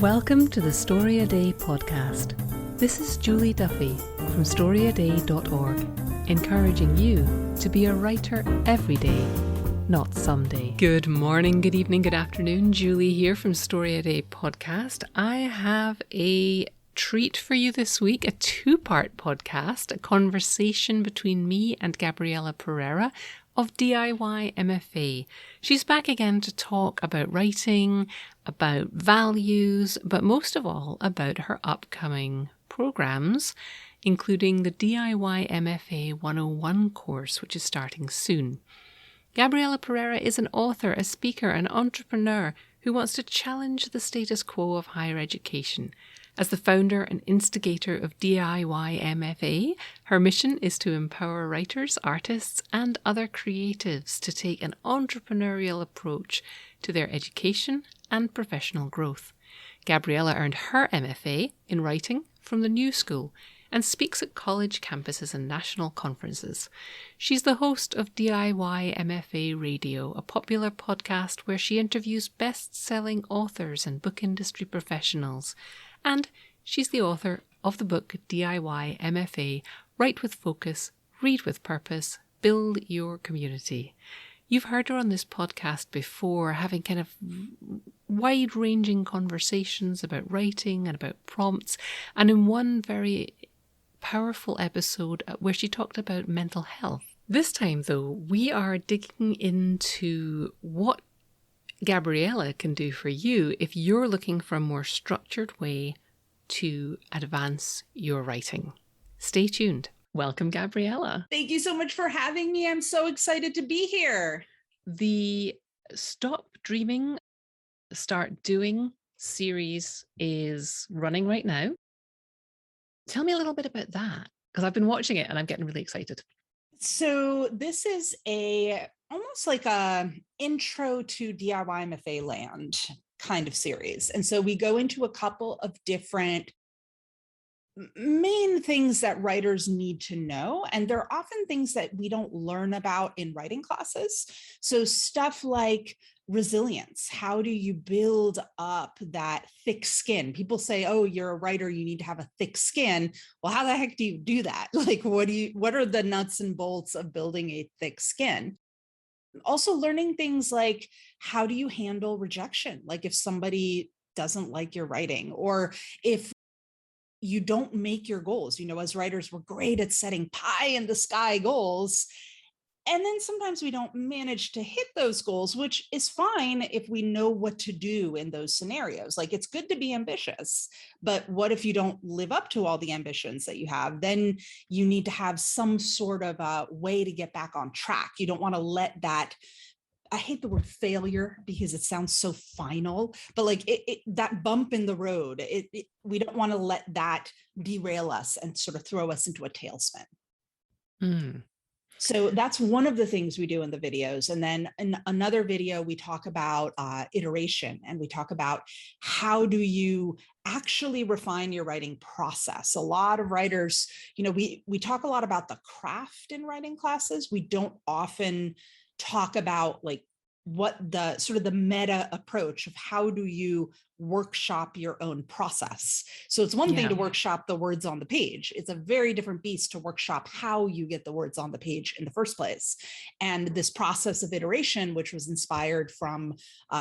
Welcome to the StoryADay podcast. This is Julie Duffy from StoryADay.org, encouraging you to be a writer every day, not someday. Good morning, good evening, good afternoon. Julie here from StoryADay podcast. I have a treat for you this week, a two-part podcast, a conversation between me and Gabriela Pereira of DIYMFA. She's back again to talk about writing, about values, but most of all about her upcoming programs, including the DIYMFA 101 course, which is starting soon. Gabriela Pereira is an author, a speaker, an entrepreneur who wants to challenge the status quo of higher education. As the founder and instigator of DIYMFA, her mission is to empower writers, artists, and other creatives to take an entrepreneurial approach to their education and professional growth. Gabriela earned her MFA in writing from the New School and speaks at college campuses and national conferences. She's the host of DIYMFA Radio, a popular podcast where she interviews best-selling authors and book industry professionals. And she's the author of the book DIYMFA, Write with Focus, Read with Purpose, Build Your Community. You've heard her on this podcast before, having kind of wide-ranging conversations about writing and about prompts, and in one very powerful episode where she talked about mental health. This time, though, we are digging into what Gabriela can do for you if you're looking for a more structured way to advance your writing. Stay tuned. Welcome, Gabriela. Thank you so much for having me. I'm so excited to be here. The Stop Dreaming, Start Doing series is running right now. Tell me a little bit about that, because I've been watching it and I'm getting really excited. So this is almost like a intro to DIYMFA land kind of series. And so we go into a couple of different main things that writers need to know. And they're often things that we don't learn about in writing classes. So stuff like resilience. How do you build up that thick skin? People say, oh, you're a writer, you need to have a thick skin. Well, how the heck do you do that? Like, what are the nuts and bolts of building a thick skin? Also learning things like, how do you handle rejection? Like if somebody doesn't like your writing, or if you don't make your goals. As writers, we're great at setting pie in the sky goals. And then sometimes we don't manage to hit those goals, which is fine if we know what to do in those scenarios. Like it's good to be ambitious, but what if you don't live up to all the ambitions that you have? Then you need to have some sort of a way to get back on track. You don't want to let that, I hate the word failure because it sounds so final, but like that bump in the road, we don't want to let that derail us and sort of throw us into a tailspin. So that's one of the things we do in the videos. And then in another video, we talk about iteration, and we talk about how do you actually refine your writing process. A lot of writers, we talk a lot about the craft in writing classes. We don't often talk about like what the sort of the meta approach of how do you workshop your own process. So it's one thing to workshop the words on the page. It's a very different beast to workshop how you get the words on the page in the first place. And this process of iteration, which was inspired from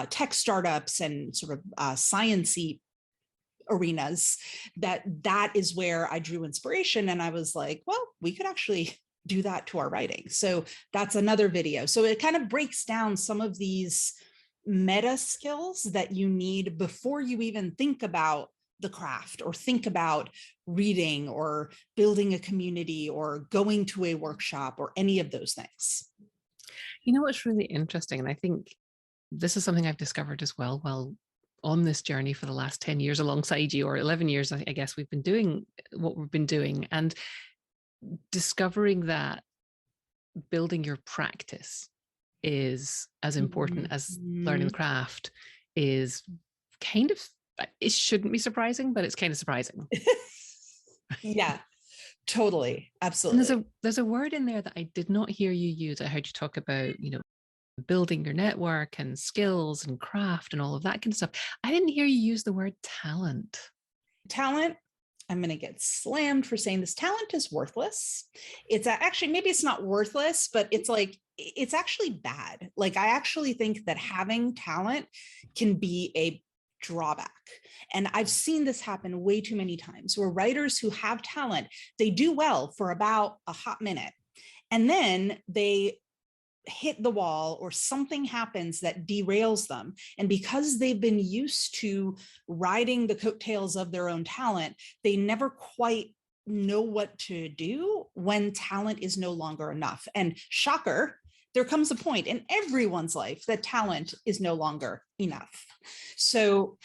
tech startups and sort of science-y arenas, that is where I drew inspiration. And I was like, well, we could actually do that to our writing. So that's another video. So it kind of breaks down some of these meta skills that you need before you even think about the craft or think about reading or building a community or going to a workshop or any of those things. What's really interesting, and I think this is something I've discovered as well on this journey for the last 10 years alongside you, or 11 years, I guess we've been doing what we've been doing, and discovering that building your practice is as important as learning the craft is kind of, it shouldn't be surprising, but it's kind of surprising. Yeah, totally. Absolutely. And there's a word in there that I did not hear you use. I heard you talk about, building your network and skills and craft and all of that kind of stuff. I didn't hear you use the word talent. Talent, I'm going to get slammed for saying this. Talent is worthless. It's actually, maybe it's not worthless, but it's like, it's actually bad. Like, I actually think that having talent can be a drawback. And I've seen this happen way too many times, where writers who have talent, they do well for about a hot minute, and then they hit the wall or something happens that derails them. And because they've been used to riding the coattails of their own talent, they never quite know what to do when talent is no longer enough. And shocker, there comes a point in everyone's life that talent is no longer enough. So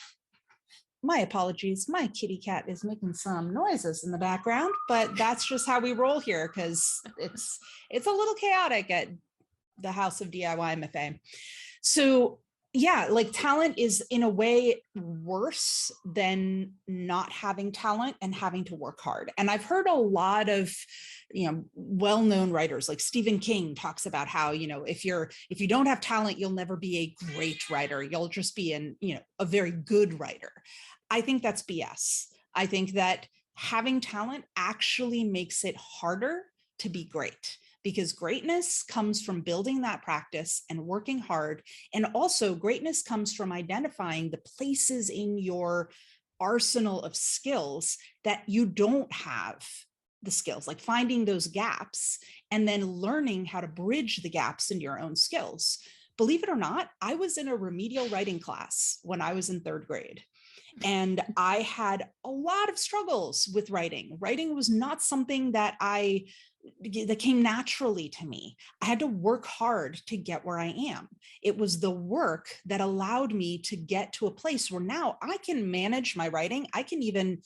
my apologies, my kitty cat is making some noises in the background, but that's just how we roll here, because it's a little chaotic at the house of DIYMFA. So yeah, like, talent is in a way worse than not having talent and having to work hard. And I've heard a lot of, well-known writers like Stephen King talks about how, if you don't have talent, you'll never be a great writer. You'll just be a very good writer. I think that's BS. I think that having talent actually makes it harder to be great, because greatness comes from building that practice and working hard. And also greatness comes from identifying the places in your arsenal of skills that you don't have the skills, like finding those gaps and then learning how to bridge the gaps in your own skills. Believe it or not, I was in a remedial writing class when I was in 3rd grade. And I had a lot of struggles with writing. Writing was not something that came naturally to me. I had to work hard to get where I am. It was the work that allowed me to get to a place where now I can manage my writing. I can even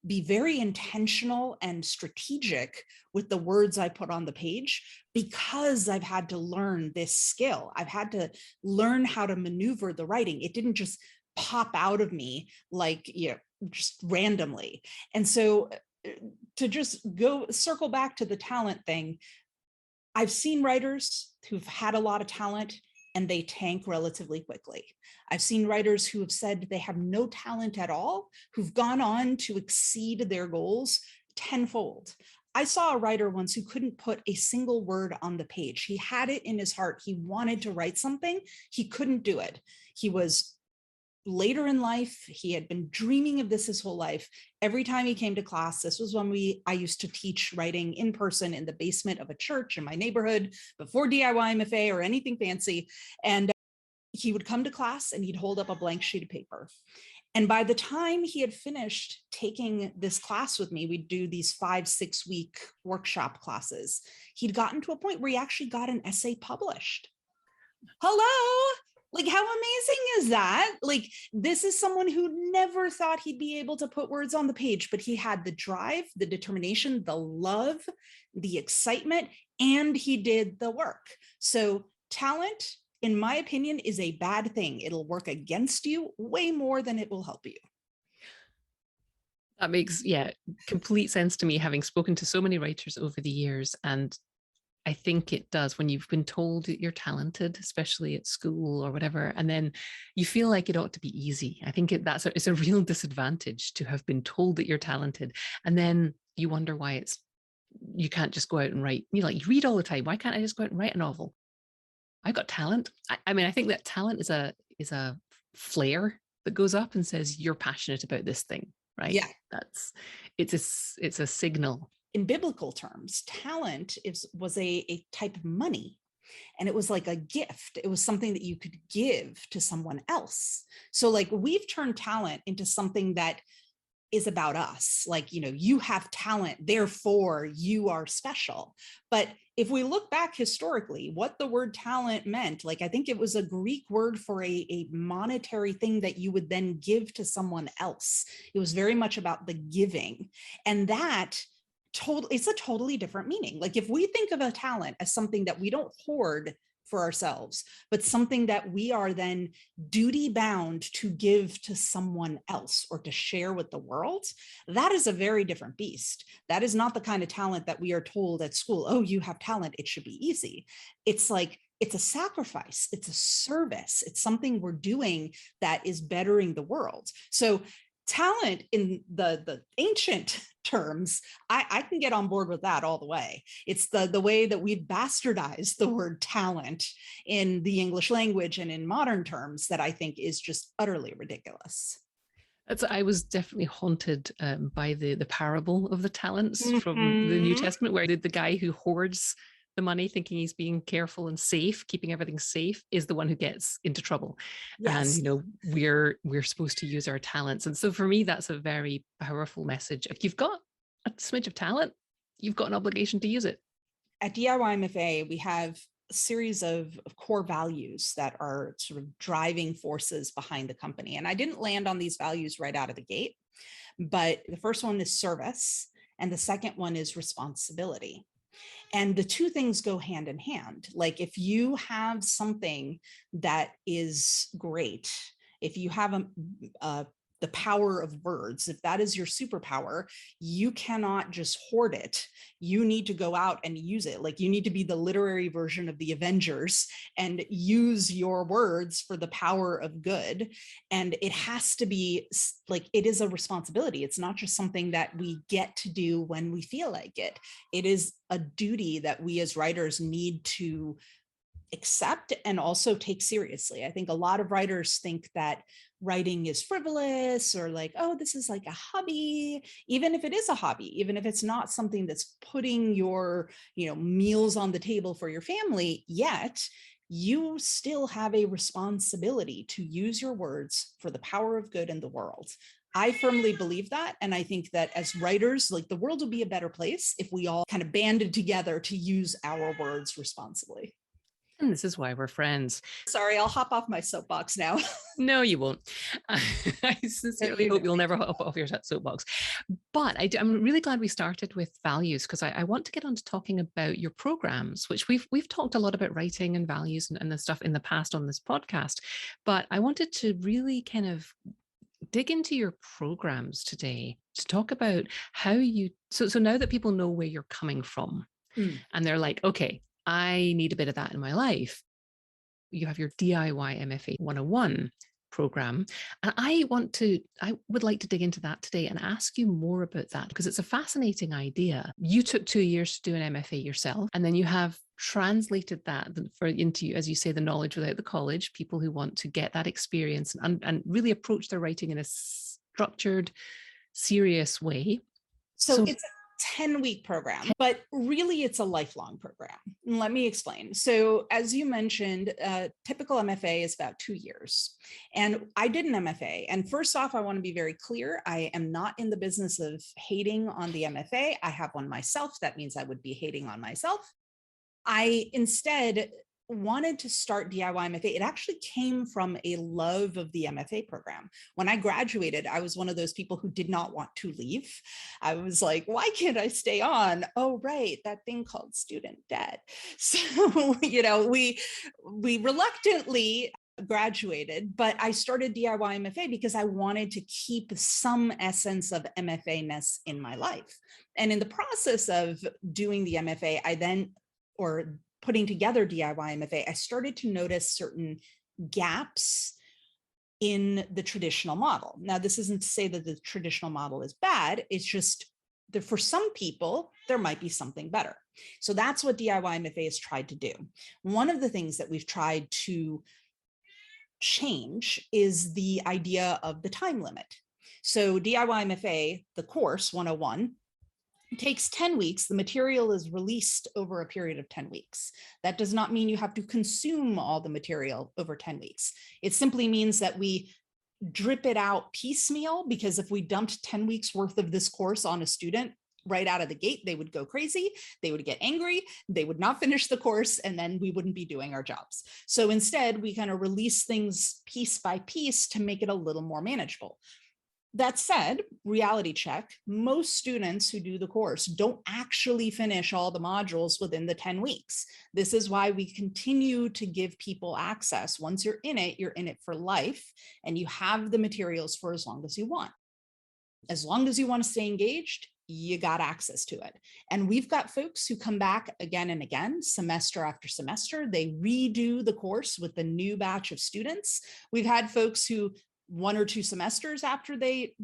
be very intentional and strategic with the words I put on the page, because I've had to learn this skill. I've had to learn how to maneuver the writing. It didn't just pop out of me like, just randomly. And so to just circle back to the talent thing, I've seen writers who've had a lot of talent and they tank relatively quickly. I've seen writers who have said they have no talent at all, who've gone on to exceed their goals tenfold. I saw a writer once who couldn't put a single word on the page. He had it in his heart. He wanted to write something. He couldn't do it. He was later in life. He had been dreaming of this his whole life. Every time he came to class, this was when I used to teach writing in person in the basement of a church in my neighborhood before DIYMFA or anything fancy. And he would come to class and he'd hold up a blank sheet of paper. And by the time he had finished taking this class with me, we'd do these 5-6 week workshop classes. He'd gotten to a point where he actually got an essay published. Hello. Like, how amazing is that? Like, this is someone who never thought he'd be able to put words on the page, but he had the drive, the determination, the love, the excitement, and he did the work. So talent, in my opinion, is a bad thing. It'll work against you way more than it will help you. That makes, complete sense to me, having spoken to so many writers over the years. And I think it does, when you've been told that you're talented, especially at school or whatever, and then you feel like it ought to be easy. I think it's a real disadvantage to have been told that you're talented, and then you wonder why you can't just go out and write. You read all the time. Why can't I just go out and write a novel? I've got talent. I mean, I think that talent is a flare that goes up and says you're passionate about this thing, right? Yeah, it's a signal. In biblical terms, talent was a type of money, and it was like a gift. It was something that you could give to someone else. So like, we've turned talent into something that is about us. Like, you have talent, therefore you are special. But if we look back historically, what the word talent meant, like, I think it was a Greek word for a monetary thing that you would then give to someone else. It was very much about the giving. And that it's a totally different meaning. Like, if we think of a talent as something that we don't hoard for ourselves, but something that we are then duty bound to give to someone else or to share with the world, that is a very different beast. That is not the kind of talent that we are told at school, oh, you have talent, it should be easy. It's like, it's a sacrifice, it's a service, it's something we're doing that is bettering the world. So talent in the ancient terms, I can get on board with that all the way. It's the way that we've bastardized the word talent in the English language and in modern terms that I think is just utterly ridiculous. I was definitely haunted by the parable of the talents from the New Mm-hmm. Testament, where the guy who hoards the money thinking he's being careful and safe, keeping everything safe, is the one who gets into trouble. And, Yes. we're supposed to use our talents. And so for me, that's a very powerful message. If you've got a smidge of talent, you've got an obligation to use it. At DIYMFA, we have a series of core values that are sort of driving forces behind the company. And I didn't land on these values right out of the gate, but the first one is service, and the second one is responsibility. And the two things go hand in hand. Like if you have something that is great, if you have the power of words, if that is your superpower, you cannot just hoard it. You need to go out and use it. Like you need to be the literary version of the Avengers and use your words for the power of good. And it has to be like, it is a responsibility. It's not just something that we get to do when we feel like it. It is a duty that we as writers need to accept and also take seriously. I think a lot of writers think that writing is frivolous or like, oh, this is like a hobby. Even if it is a hobby, even if it's not something that's putting your, meals on the table for your family, yet you still have a responsibility to use your words for the power of good in the world. I firmly believe that. And I think that as writers, like the world will be a better place if we all kind of banded together to use our words responsibly. And this is why we're friends. Sorry, I'll hop off my soapbox now. No, you won't. I sincerely hope you'll never hop off your soapbox. But I'm really glad we started with values, because I want to get on to talking about your programs, which we've talked a lot about writing and values and the stuff in the past on this podcast. But I wanted to really kind of dig into your programs today to talk about how you, so now that people know where you're coming from and they're like, okay, I need a bit of that in my life. You have your DIYMFA 101 program. And I would like to dig into that today and ask you more about that, because it's a fascinating idea. You took 2 years to do an MFA yourself, and then you have translated that into, as you say, the knowledge without the college, people who want to get that experience and really approach their writing in a structured, serious way. So it's 10-week program, but really it's a lifelong program. Let me explain. So as you mentioned, typical MFA is about 2 years. And I did an MFA. And first off, I want to be very clear. I am not in the business of hating on the MFA. I have one myself. That means I would be hating on myself. I instead wanted to start DIYMFA. It actually came from a love of the MFA program. When I graduated, I was one of those people who did not want to leave. I was like, why can't I stay on? Oh, right, that thing called student debt. So, we reluctantly graduated, but I started DIYMFA because I wanted to keep some essence of MFA-ness in my life. And in the process of doing the MFA, putting together DIYMFA, I started to notice certain gaps in the traditional model. Now, this isn't to say that the traditional model is bad. It's just that for some people, there might be something better. So that's what DIYMFA has tried to do. One of the things that we've tried to change is the idea of the time limit. So DIYMFA, the course 101, it takes 10 weeks. The material is released over a period of 10 weeks. That does not mean you have to consume all the material over 10 weeks. It simply means that we drip it out piecemeal, because if we dumped 10 weeks worth of this course on a student right out of the gate, they would go crazy. They would get angry. They would not finish the course, and then we wouldn't be doing our jobs. So instead, we kind of release things piece by piece to make it a little more manageable. That said, reality check, most students who do the course don't actually finish all the modules within the 10 weeks. This is why we continue to give people access. Once you're in it for life, and you have the materials for as long as you want. As long as you want to stay engaged, you got access to it. And we've got folks who come back again and again, semester after semester. They redo the course with the new batch of students. We've had folks who 1 or 2 semesters after they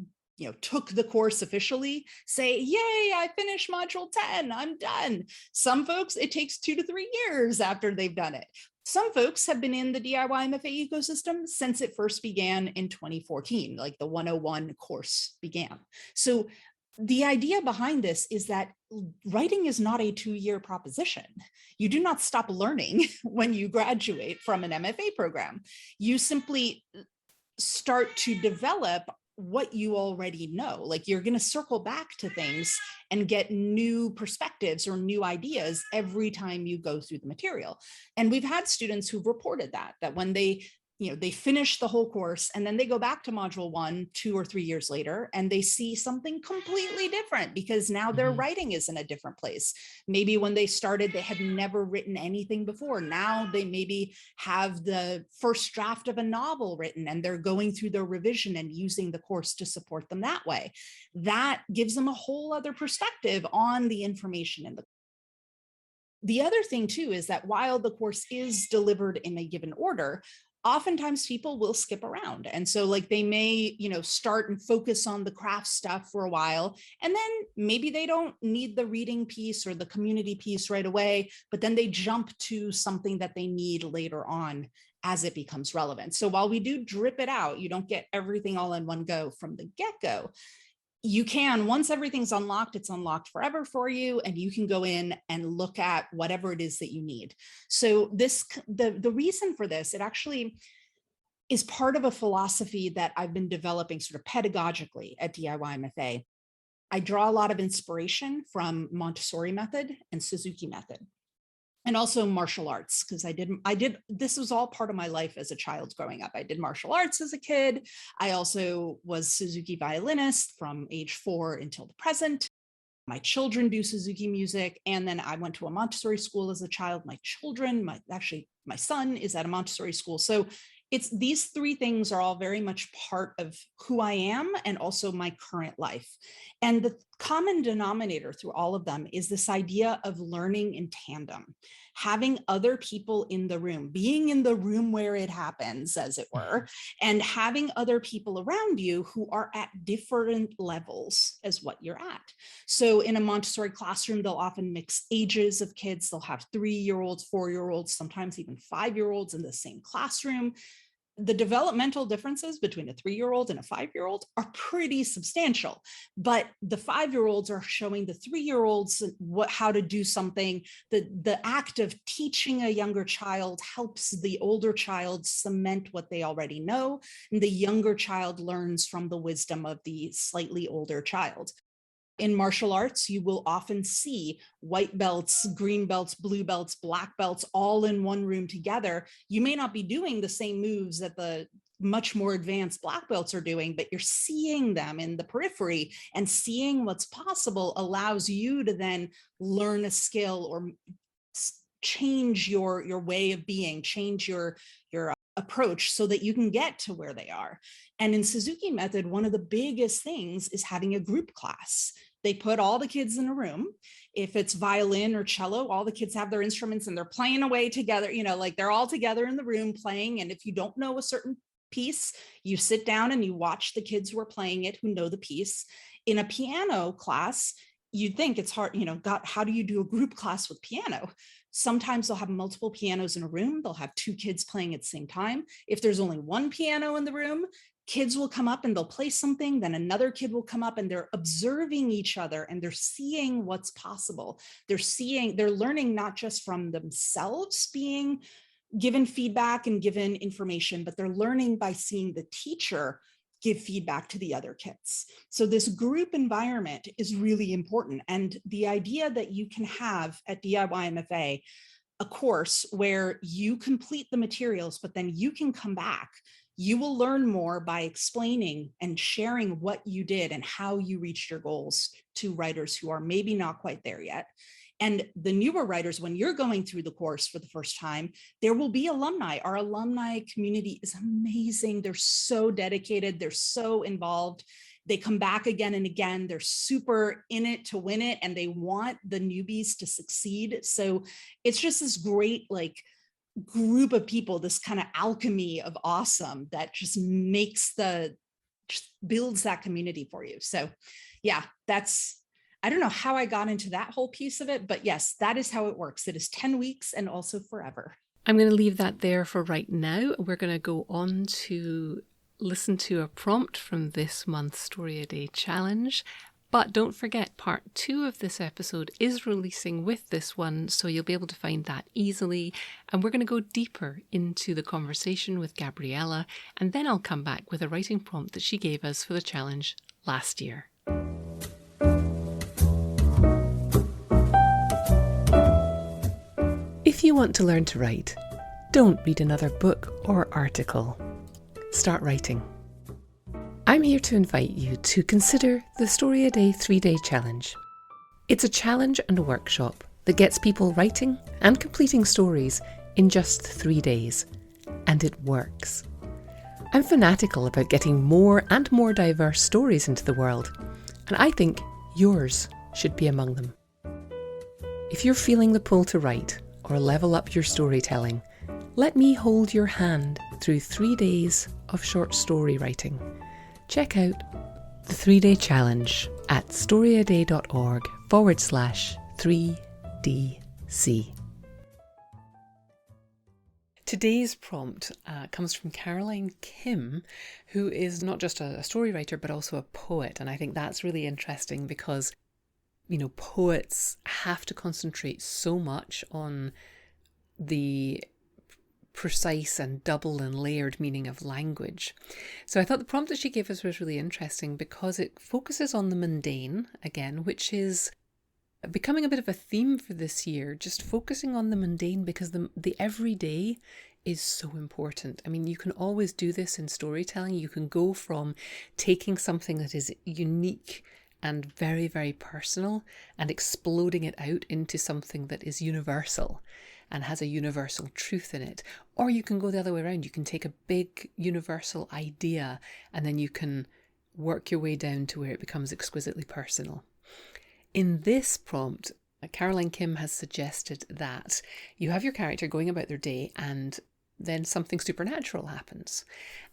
took the course officially say, yay, I finished module 10, I'm done. Some folks, it takes 2 to 3 years after they've done it. Some folks have been in the DIYMFA ecosystem since it first began in 2014, like the 101 course began. So the idea behind this is that writing is not a 2-year proposition. You do not stop learning when you graduate from an MFA program. You simply start to develop what you already know. Like, you're going to circle back to things and get new perspectives or new ideas every time you go through the material. And we've had students who've reported that when they finish the whole course and then they go back to module 1 2 or 3 years later and they see something completely different because now their writing is in a different place. Maybe when they started, they had never written anything before. Now they maybe have the first draft of a novel written and they're going through their revision and using the course to support them that way. That gives them a whole other perspective on the information in the course. The other thing too is that while the course is delivered in a given order, oftentimes people will skip around. And so like they may, start and focus on the craft stuff for a while, and then maybe they don't need the reading piece or the community piece right away, but then they jump to something that they need later on as it becomes relevant. So while we do drip it out, you don't get everything all in one go from the get-go. You can, once everything's unlocked, it's unlocked forever for you, and you can go in and look at whatever it is that you need. So the reason for this, it actually is part of a philosophy that I've been developing sort of pedagogically at DIYMFA. I draw a lot of inspiration from Montesorri method and Suzuki method. And also martial arts, because this was all part of my life as a child growing up. I did martial arts as a kid. I also was Suzuki violinist from age 4 until the present. My children do Suzuki music. And then I went to a Montessori school as a child. My son is at a Montessori school. So these 3 things are all very much part of who I am and also my current life. And the common denominator through all of them is this idea of learning in tandem, having other people in the room, being in the room where it happens, as it were, and having other people around you who are at different levels as what you're at. So in a Montessori classroom, they'll often mix ages of kids. They'll have 3-year-olds, 4-year-olds, sometimes even 5-year-olds in the same classroom. The developmental differences between a 3-year-old and a 5-year-old are pretty substantial, but the 5-year-olds are showing the 3-year-olds how to do something. The act of teaching a younger child helps the older child cement what they already know, and the younger child learns from the wisdom of the slightly older child. In martial arts, you will often see white belts, green belts, blue belts, black belts, all in one room together. You may not be doing the same moves that the much more advanced black belts are doing, but you're seeing them in the periphery, and seeing what's possible allows you to then learn a skill or change your way of being, change your approach so that you can get to where they are. And in Suzuki method, one of the biggest things is having a group class. They put all the kids in a room. If it's violin or cello, all the kids have their instruments and they're playing away together, like they're all together in the room playing. And if you don't know a certain piece, you sit down and you watch the kids who are playing it, who know the piece. In a piano class, you'd think it's hard, how do you do a group class with piano? Sometimes they'll have multiple pianos in a room. They'll have 2 kids playing at the same time. If there's only 1 piano in the room, kids will come up and they'll play something, then another kid will come up and they're observing each other and they're seeing what's possible. They're learning not just from themselves being given feedback and given information, but they're learning by seeing the teacher give feedback to the other kids. So this group environment is really important. And the idea that you can have at DIYMFA a course where you complete the materials, but then you can come back. You will learn more by explaining and sharing what you did and how you reached your goals to writers who are maybe not quite there yet. And the newer writers, when you're going through the course for the first time, there will be alumni. Our alumni community is amazing. They're so dedicated. They're so involved. they come back again and again. They're super in it to win it, and they want the newbies to succeed. So it's just this great like group of people, this kind of alchemy of awesome that just builds that community for you. So yeah, I don't know how I got into that whole piece of it, but yes, that is how it works. It is 10 weeks and also forever. I'm going to leave that there for right now. We're going to go on to listen to a prompt from this month's Story a Day challenge. But don't forget, part 2 of this episode is releasing with this one, so you'll be able to find that easily. And we're going to go deeper into the conversation with Gabriela, and then I'll come back with a writing prompt that she gave us for the challenge last year. If you want to learn to write, don't read another book or article. Start writing. I'm here to invite you to consider the Story a Day 3-day challenge. It's a challenge and a workshop that gets people writing and completing stories in just 3 days. And it works. I'm fanatical about getting more and more diverse stories into the world, and I think yours should be among them. If you're feeling the pull to write or level up your storytelling, let me hold your hand through 3 days of short story writing. Check out the 3-day challenge at storyaday.org/3DC. Today's prompt comes from Caroline Kim, who is not just a story writer, but also a poet. And I think that's really interesting because, poets have to concentrate so much on the precise and double and layered meaning of language. So I thought the prompt that she gave us was really interesting because it focuses on the mundane again, which is becoming a bit of a theme for this year, just focusing on the mundane because the everyday is so important. I mean, you can always do this in storytelling. You can go from taking something that is unique and very, very personal and exploding it out into something that is universal and has a universal truth in it. Or you can go the other way around. You can take a big universal idea and then you can work your way down to where it becomes exquisitely personal. In this prompt, Caroline Kim has suggested that you have your character going about their day and then something supernatural happens.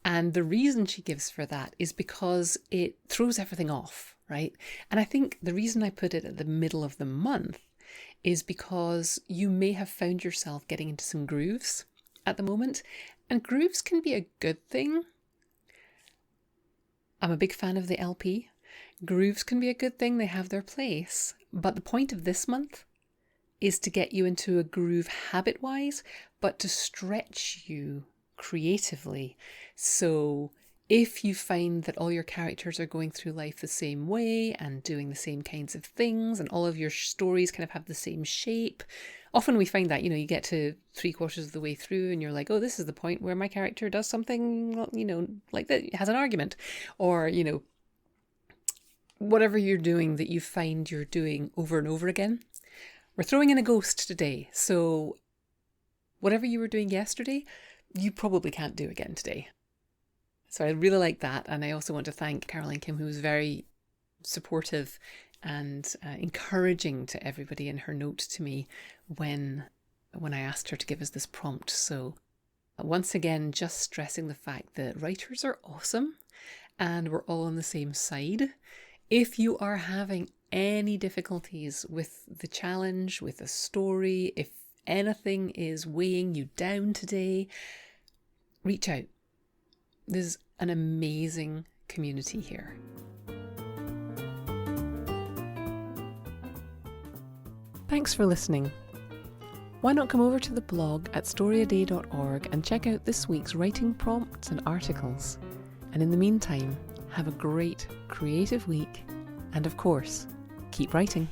And the reason she gives for that is because it throws everything off, right? And I think the reason I put it at the middle of the month is because you may have found yourself getting into some grooves at the moment, and grooves can be a good thing. I'm a big fan of the LP. Grooves can be a good thing, they have their place, but the point of this month is to get you into a groove habit-wise, but to stretch you creatively. So if you find that all your characters are going through life the same way and doing the same kinds of things and all of your stories kind of have the same shape, often we find that, you get to 3/4 of the way through and you're like, oh, this is the point where my character does something, like that, has an argument, or, whatever you're doing that you find you're doing over and over again. We're throwing in a ghost today. So whatever you were doing yesterday, you probably can't do again today. So I really like that. And I also want to thank Caroline Kim, who was very supportive and encouraging to everybody in her note to me when I asked her to give us this prompt. So once again, just stressing the fact that writers are awesome and we're all on the same side. If you are having any difficulties with the challenge, with the story, if anything is weighing you down today, reach out. There's an amazing community here. Thanks for listening. Why not come over to the blog at storyaday.org and check out this week's writing prompts and articles. And in the meantime, have a great creative week and of course, keep writing.